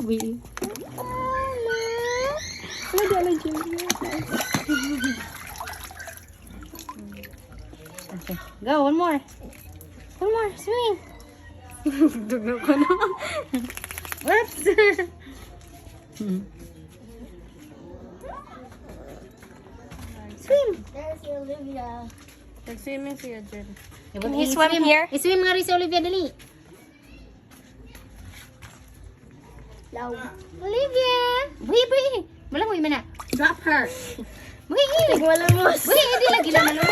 Will. Okay, go, one more. One more, swing. Dugno ko na. Whoops. Swim. There's Olivia. Nag-swimming siya dyan. Can he swim here? I-swim nga rin si Olivia, dali. Low. Olivia! Buhi! Walang buhi man na. Drop her. Buhi! Walang mo. Buhi, hindi lagi naman mo.